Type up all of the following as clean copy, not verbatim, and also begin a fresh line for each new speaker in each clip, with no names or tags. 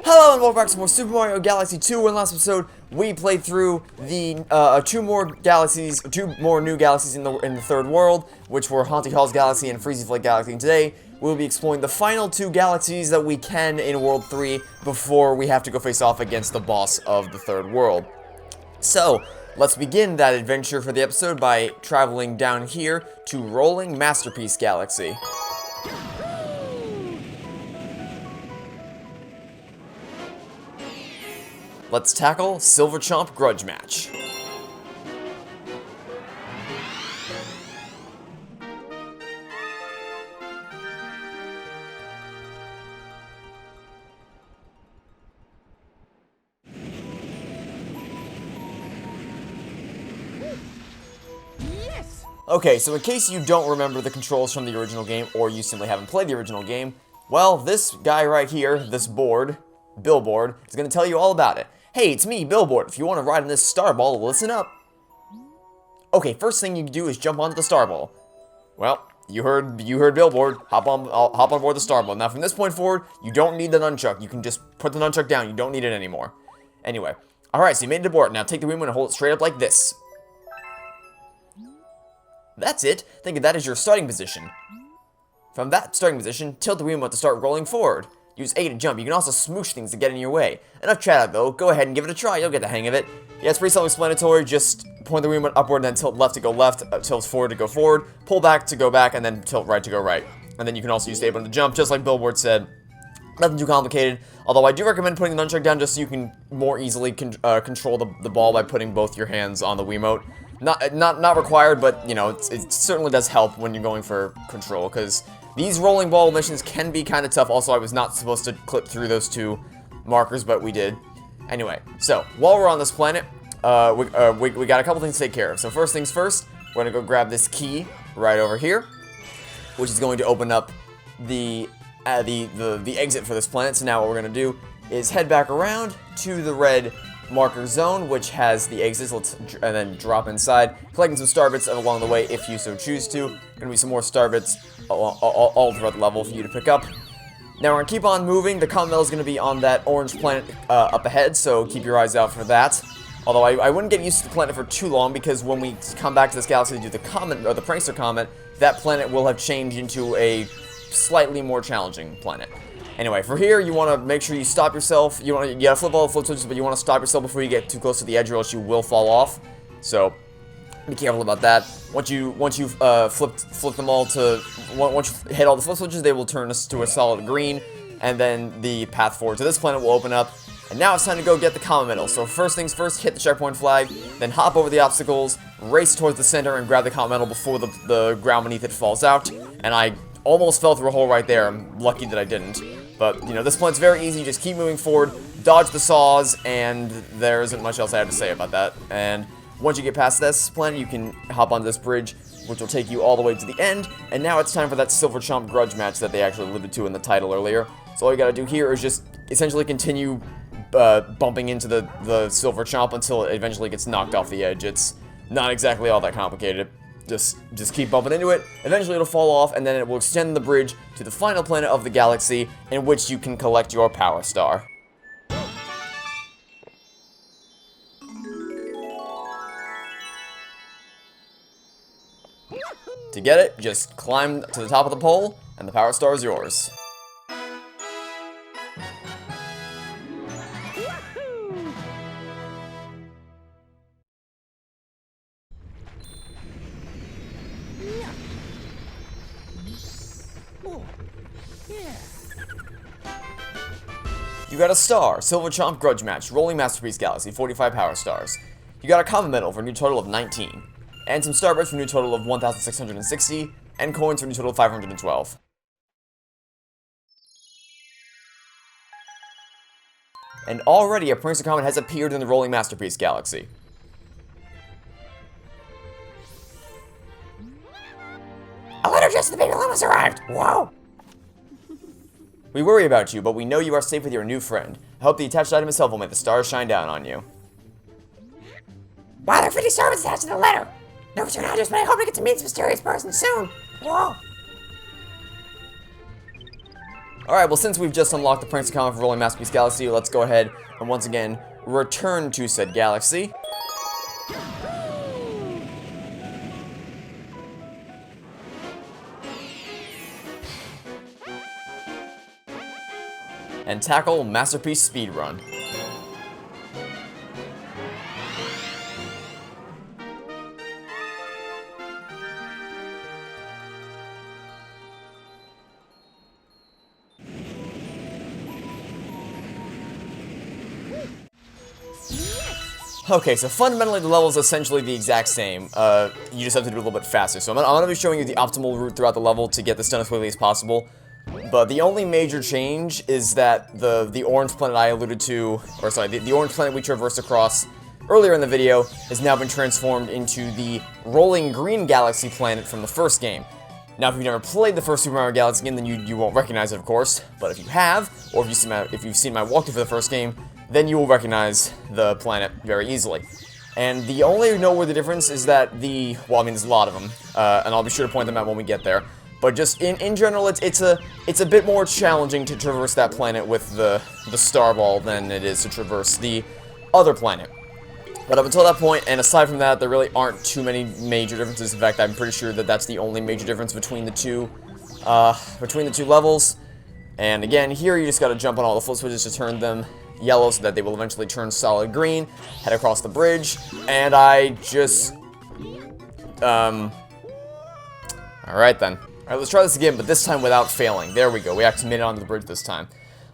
Hello and welcome back to more Super Mario Galaxy 2. In last episode, we played through the two more new galaxies in the third world, which were Haunted Halls Galaxy and Freezy Flake Galaxy. And today, we'll be exploring the final two galaxies that we can in World 3 before we have to go face off against the boss of the third world. So, let's begin that adventure for the episode by traveling down here to Rollin Masterpiece Galaxy. Let's tackle Silver Chomp Grudge match.
Yes!
Okay, so in case you don't remember the controls from the original game, or you simply haven't played the original game, well, this guy right here, this billboard, is going to tell you all about it. Hey, it's me, Billboard. If you want to ride in this star ball, listen up. Okay, first thing you can do is jump onto the star ball. Well, you heard Billboard. Hop on board the star ball. Now, from this point forward, you don't need the nunchuck. You can just put the nunchuck down. You don't need it anymore. Anyway, all right. So you made it aboard. Now take the Wiimote and hold it straight up like this. That's it. Think of that as your starting position. From that starting position, tilt the Wiimote to start rolling forward. Use A to jump. You can also smoosh things to get in your way. Enough chat though. Go ahead and give it a try. You'll get the hang of it. Yeah, it's pretty self-explanatory. Just point the Wiimote upward and then tilt left to go left, tilt forward to go forward, pull back to go back, and then tilt right to go right. And then you can also use the A button to jump, just like Billboard said. Nothing too complicated. Although I do recommend putting the nunchuck down just so you can more easily control the ball by putting both your hands on the Wiimote. Not required, but you know it certainly does help when you're going for control, because these rolling ball missions can be kind of tough. Also, I was not supposed to clip through those two markers, but we did. Anyway, so while we're on this planet, we got a couple things to take care of. So first things first, we're gonna go grab this key right over here, which is going to open up the exit for this planet. So now what we're gonna do is head back around to the red marker zone, which has the exits, and then drop inside, collecting some star bits along the way if you so choose to. Gonna be some more star bits all throughout the level for you to pick up. Now we're gonna keep on moving. The comet medal is gonna be on that orange planet up ahead, so keep your eyes out for that. Although I wouldn't get used to the planet for too long, because when we come back to this galaxy to do the comet, or the prankster comet, that planet will have changed into a slightly more challenging planet. Anyway, for here, you want to make sure you stop yourself. You gotta flip all the flip switches, but you want to stop yourself before you get too close to the edge, or else you will fall off. So be careful about that. Once you flip them all to once you hit all the flip switches, they will turn us to a solid green, and then the path forward to this planet will open up. And now it's time to go get the comet medal. So first things first, hit the checkpoint flag, then hop over the obstacles, race towards the center, and grab the comet medal before the ground beneath it falls out. And I almost fell through a hole right there. I'm lucky that I didn't. But, you know, this planet's very easy. Just keep moving forward, dodge the saws, and there isn't much else I have to say about that. And once you get past this planet, you can hop on this bridge, which will take you all the way to the end. And now it's time for that Silver Chomp Grudge match that they actually alluded to in the title earlier. So all you gotta do here is just essentially continue bumping into the Silver Chomp until it eventually gets knocked off the edge. It's not exactly all that complicated. Just keep bumping into it. Eventually it'll fall off, and then it will extend the bridge to the final planet of the galaxy, in which you can collect your Power Star. To get it, just climb to the top of the pole, and the Power Star is yours. You got a star, Silver Chomp Grudge match, Rolling Masterpiece Galaxy, 45 Power Stars. You got a comet medal for a new total of 19, and some star bits for a new total of 1,660, and coins for a new total of 512. And already a prankster comet has appeared in the Rolling Masterpiece Galaxy.
A letter just the baby llama's arrived! Whoa!
We worry about you, but we know you are safe with your new friend. I hope the attached item itself will make the stars shine down on you.
Wow, there are 50 star bits attached to the letter! No sooner I just, but I hope I get to meet this mysterious person soon! Whoa!
Alright, well since we've just unlocked the Pranks account for Rolling Masterpiece Galaxy, let's go ahead and once again return to said galaxy. And tackle Masterpiece Speedrun. Okay, so fundamentally the level is essentially the exact same. You just have to do it a little bit faster. So I'm gonna be showing you the optimal route throughout the level to get this done as quickly as possible. But the only major change is that the orange planet I alluded to, or sorry, the orange planet we traversed across earlier in the video has now been transformed into the rolling green galaxy planet from the first game. Now, if you've never played the first Super Mario Galaxy game, then you won't recognize it, of course. But if you have, or if you've seen my walkthrough for the first game, then you will recognize the planet very easily. And the only noteworthy difference is that well, I mean, there's a lot of them, and I'll be sure to point them out when we get there. But just in general, it's a bit more challenging to traverse that planet with the star ball than it is to traverse the other planet. But up until that point, and aside from that, there really aren't too many major differences. In fact, I'm pretty sure that that's the only major difference between the two levels. And again, here you just got to jump on all the flip switches to turn them yellow so that they will eventually turn solid green, head across the bridge, and I just, alright then. Alright, let's try this again, but this time without failing. There we go, we actually made it onto the bridge this time.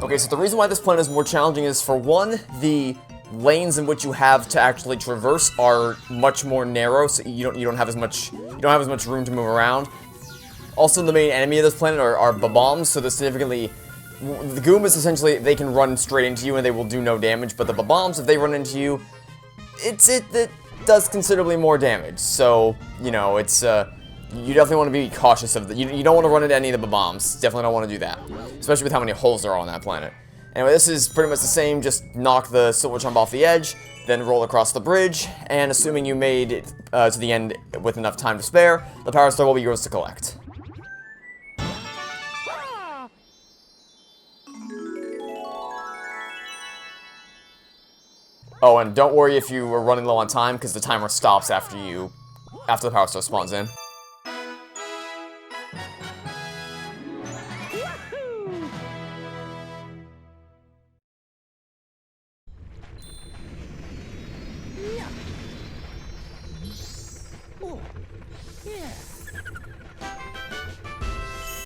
Okay, so the reason why this planet is more challenging is, for one, the lanes in which you have to actually traverse are much more narrow, so you don't have as much room to move around. Also, the main enemy of this planet are bombs, so the Goombas, essentially, they can run straight into you and they will do no damage, but the bombs, if they run into you, it does considerably more damage. So, you know, it's, you definitely want to be cautious of you don't want to run into any of the bombs. Definitely don't want to do that, especially with how many holes there are on that planet. Anyway, this is pretty much the same, just knock the Silver Chomp off the edge, then roll across the bridge, and assuming you made it to the end with enough time to spare, the Power Star will be yours to collect. Oh, and don't worry if you were running low on time, because the timer stops after the Power Star spawns in.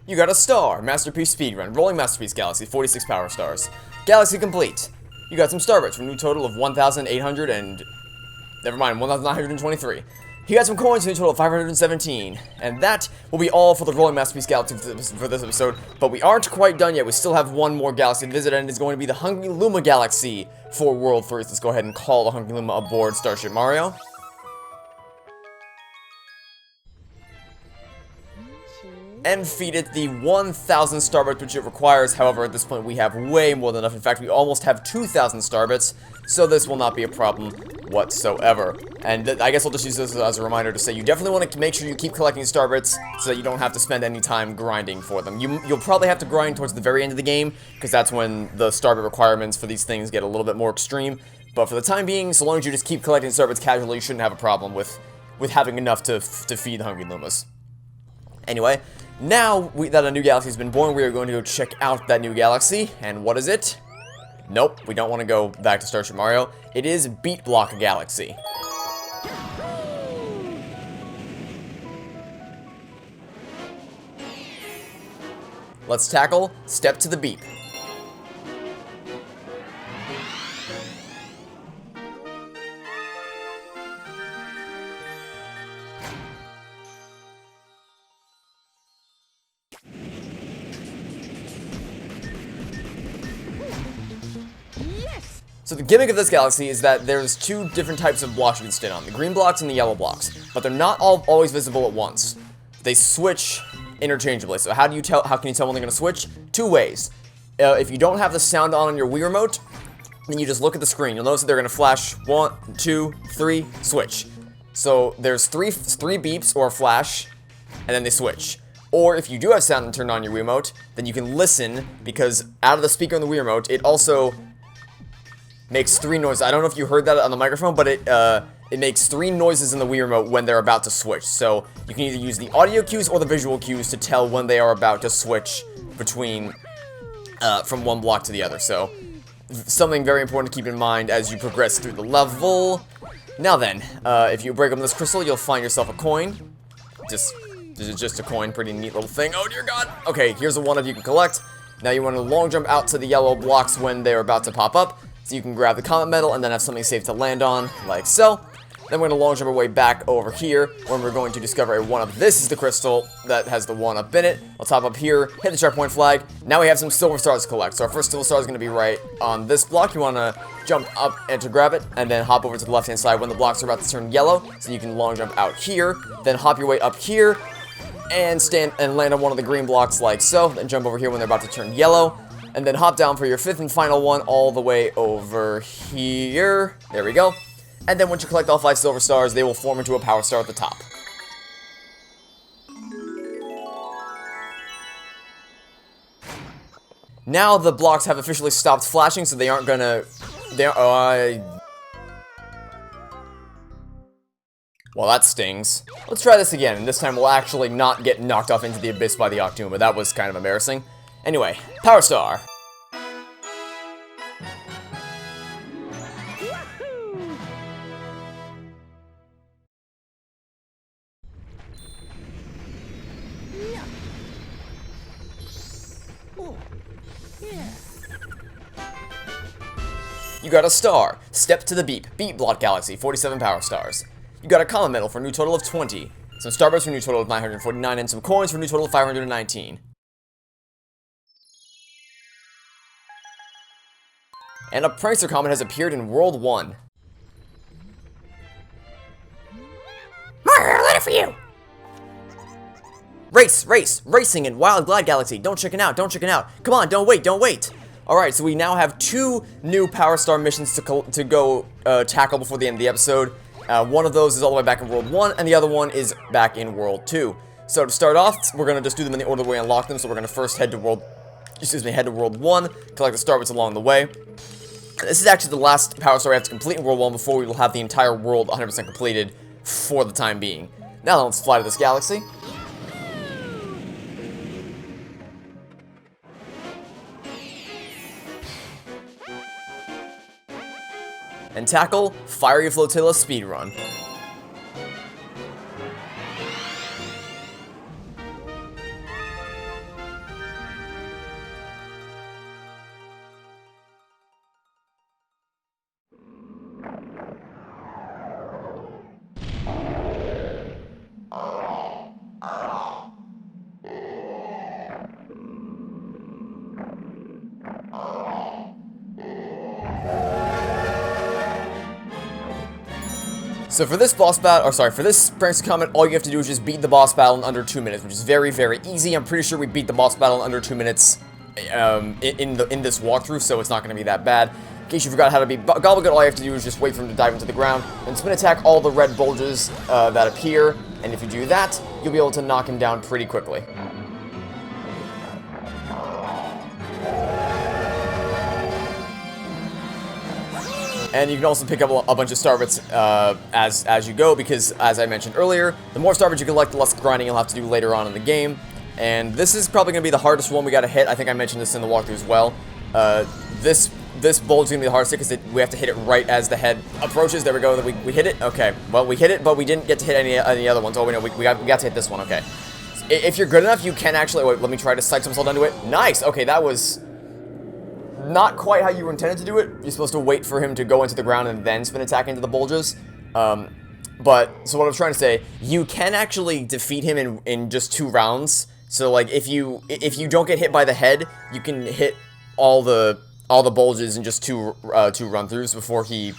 You got a star! Masterpiece Speedrun. Rolling Masterpiece Galaxy, 46 Power Stars. Galaxy complete. You got some starbits for a new total of 1,800 and... never mind, 1,923. You got some coins for a total of 517. And that will be all for the Rolling Masterpiece Galaxy for this episode. But we aren't quite done yet. We still have one more galaxy to visit, and it's going to be the Hungry Luma Galaxy for World 3. So let's go ahead and call the Hungry Luma aboard Starship Mario. And feed it the 1,000 starbits which it requires. However, at this point we have way more than enough. In fact, we almost have 2,000 starbits, so this will not be a problem whatsoever. And I guess I'll just use this as a reminder to say you definitely want to make sure you keep collecting starbits so that you don't have to spend any time grinding for them. You'll probably have to grind towards the very end of the game, because that's when the starbit requirements for these things get a little bit more extreme. But for the time being, so long as you just keep collecting starbits casually, you shouldn't have a problem with having enough to feed the Hungry Lumas. Anyway, now that a new galaxy has been born, we are going to go check out that new galaxy. And what is it? Nope, we don't want to go back to Starship Mario. It is Beat Block Galaxy. Let's tackle Step to the Beep. So the gimmick of this galaxy is that there's two different types of blocks you can stand on, the green blocks and the yellow blocks, but they're not always visible at once. They switch interchangeably. So how can you tell when they're going to switch? Two ways. If you don't have the sound on your Wii remote, then you just look at the screen. You'll notice that they're going to flash 1, 2, 3, switch. So there's three beeps or a flash, and then they switch. Or if you do have sound turned on your Wiimote, then you can listen, because out of the speaker on the Wii Remote, it also makes 3 noises. I don't know if you heard that on the microphone, but it makes 3 noises in the Wii Remote when they're about to switch. So you can either use the audio cues or the visual cues to tell when they are about to switch between from one block to the other. So something very important to keep in mind as you progress through the level. Now then, if you break open this crystal, you'll find yourself a coin. This is just a coin, pretty neat little thing. Oh dear God. Okay, here's a 1-up you can collect. Now you want to long jump out to the yellow blocks when they're about to pop up, so you can grab the comet medal and then have something safe to land on, like so. Then we're going to long jump our way back over here when we're going to discover a 1-up. This is the crystal that has the 1-up in it. I'll top up here, hit the checkpoint flag. Now we have some silver stars to collect. So our first silver star is going to be right on this block. You want to jump up and to grab it, and then hop over to the left-hand side when the blocks are about to turn yellow. So you can long jump out here, then hop your way up here, and stand and land on one of the green blocks like so. Then jump over here when they're about to turn yellow, and then hop down for your 5th and final one all the way over here. There we go. And then once you collect all 5 silver stars, they will form into a power star at the top. Now the blocks have officially stopped flashing, so they aren't gonna... Well, that stings. Let's try this again, and this time we'll actually not get knocked off into the abyss by the Octoon, but that was kind of embarrassing. Anyway, Power Star. You got a star. Step to the beep. Beat block galaxy. 47 power stars. You got a comet medal for a new total of 20. Some starbursts for a new total of 949, and some coins for a new total of 519. And a prankster comet has appeared in World 1.
Mario, letter for you.
Racing in Wild Glide Galaxy. Don't chicken out, don't chicken out. Come on, don't wait. Alright, so we now have 2 new Power Star missions to go tackle before the end of the episode. One of those is all the way back in World 1, and the other one is back in World 2. So to start off, we're going to just do them in the order we unlock them, so we're going to first head to World 1, collect the starbits along the way. This is actually the last Power Star we have to complete in World 1 before we will have the entire world 100% completed for the time being. Now let's fly to this galaxy. And tackle Fiery Flotilla Speedrun. So for this boss battle, for this Prankster Comet, all you have to do is just beat the boss battle in under 2 minutes, which is very, very easy. I'm pretty sure we beat the boss battle in under 2 minutes in this walkthrough, so it's not going to be that bad. In case you forgot how to beat Gobblegut, all you have to do is just wait for him to dive into the ground, and spin attack all the red bulges that appear, and if you do that, you'll be able to knock him down pretty quickly. And you can also pick up a bunch of starbits as you go, because, as I mentioned earlier, the more starbits you collect, the less grinding you'll have to do later on in the game. And this is probably going to be the hardest one we got to hit. I think I mentioned this in the walkthrough as well. This bulge is going to be the hardest because we have to hit it right as the head approaches. There we go. We hit it. Okay. Well, we hit it, but we didn't get to hit any other ones. Oh, we know. We got to hit this one. Okay. If you're good enough, you can actually... Wait, let me try to psych some salt onto it. Nice. Okay, that was... not quite how you were intended to do it. You're supposed to wait for him to go into the ground and then spin attack into the bulges. But, so what I was trying to say, you can actually defeat him in just 2 rounds. So, like, if you don't get hit by the head, you can hit all the bulges in just two run-throughs before he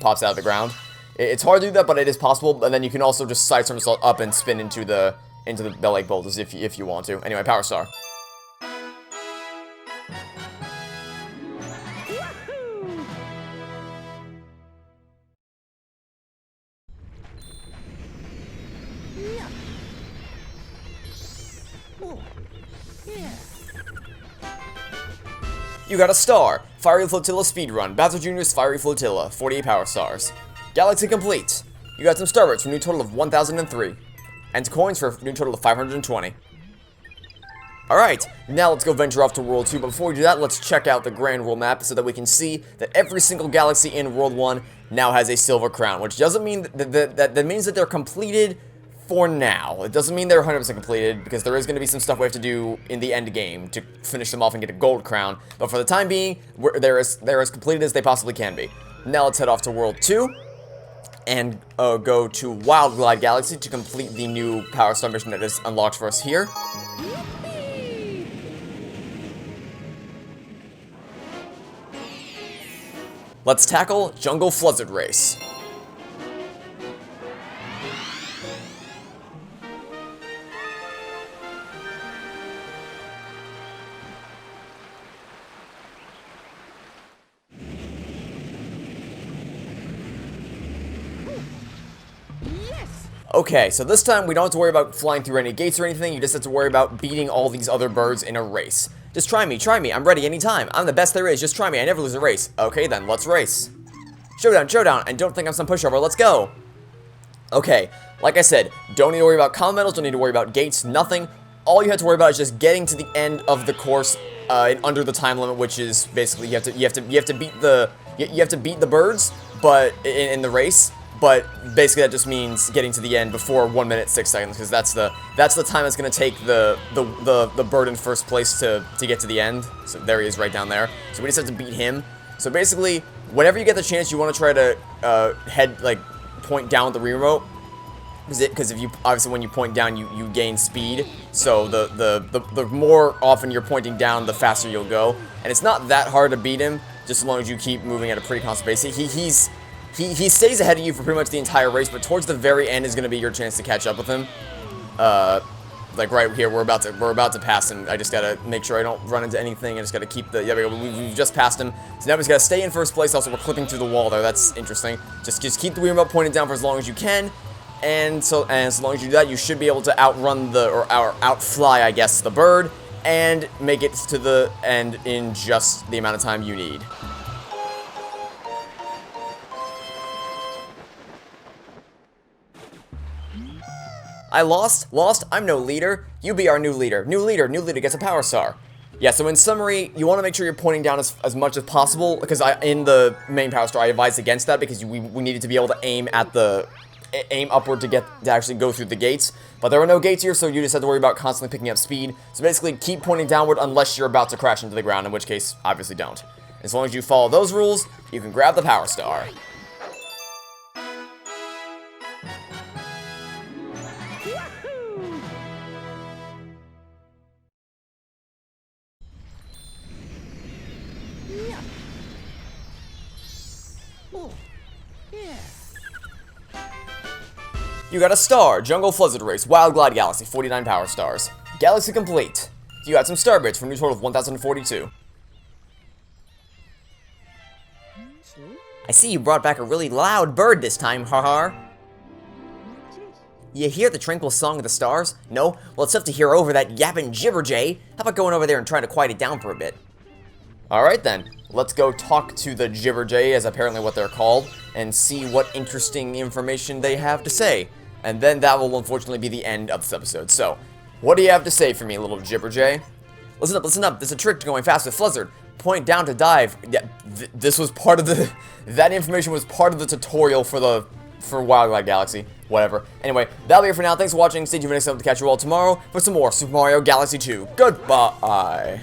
pops out of the ground. It's hard to do that, but it is possible. And then you can also just side somersault up and spin into the like bulges if you want to. Anyway, Power Star. You got a star. Fiery Flotilla speedrun. Bowser Jr.'s Fiery Flotilla. 48 power stars. Galaxy complete. You got some Starbits for a new total of 1,003. And coins for a new total of 520. Alright, now let's go venture off to World 2, but before we do that, let's check out the Grand World map so that we can see that every single galaxy in World 1 now has a silver crown, which doesn't mean that means that they're completed for now. It doesn't mean they're 100% completed, because there is going to be some stuff we have to do in the end game to finish them off and get a gold crown, but for the time being, they're as completed as they possibly can be. Now let's head off to World 2. And go to Wild Glide Galaxy to complete the new Power Star mission that is unlocked for us here. Let's tackle Jungle Fluzzard Race. Okay, so this time we don't have to worry about flying through any gates or anything, you just have to worry about beating all these other birds in a race. Just try me, I'm ready anytime. I'm the best there is, just try me, I never lose a race. Okay then, let's race. Showdown, and don't think I'm some pushover, let's go. Okay, like I said, don't need to worry about common medals, don't need to worry about gates, nothing. All you have to worry about is just getting to the end of the course in under the time limit, which is basically you have to beat the birds, but in the race. But basically that just means getting to the end before 1 minute 6 seconds, because that's the time it's gonna take the bird in first place to get to the end. So there he is right down there. So we just have to beat him. So basically, whenever you get the chance, you want to try to point down with the remote, because if you obviously when you point down you gain speed. So the more often you're pointing down, the faster you'll go. And it's not that hard to beat him, just as long as you keep moving at a pretty constant pace. He stays ahead of you for pretty much the entire race, but towards the very end is going to be your chance to catch up with him. Like right here, we're about to pass him. I just gotta make sure I don't run into anything. I just gotta keep the. Yeah, we've just passed him. So now we just gotta stay in first place. Also, we're clipping through the wall there. That's interesting. Just keep the remote pointed down for as long as you can, and so as long as you do that, you should be able to outrun or outfly, I guess, the bird, and make it to the end in just the amount of time you need. I lost, I'm no leader. You be our new leader. New leader gets a power star. Yeah, so in summary, you want to make sure you're pointing down as much as possible, because in the main power star, I advised against that, because we needed to be able to aim upward to actually go through the gates. But there are no gates here, so you just have to worry about constantly picking up speed. So basically, keep pointing downward unless you're about to crash into the ground, in which case, obviously don't. As long as you follow those rules, you can grab the power star. You got a star, Jungle Fluzzard Race, Wild Glide Galaxy, 49 power stars. Galaxy complete. You got some Starbits for a new total of 1,042. I see you brought back a really loud bird this time, haha. You hear the tranquil song of the stars? No? Well, it's tough to hear over that yapping jibberjay. How about going over there and trying to quiet it down for a bit? Alright then, let's go talk to the jibberjay, as apparently what they're called, and see what interesting information they have to say. And then that will unfortunately be the end of this episode. So, what do you have to say for me, little jibberjay? Listen up, there's a trick to going fast with Fluzzard. Point down to dive. Yeah, this was part of the... That information was part of the tutorial for Wild Glide Galaxy. Whatever. Anyway, that'll be it for now. Thanks for watching. Stay tuned for next time to catch you all tomorrow for some more Super Mario Galaxy 2. Goodbye.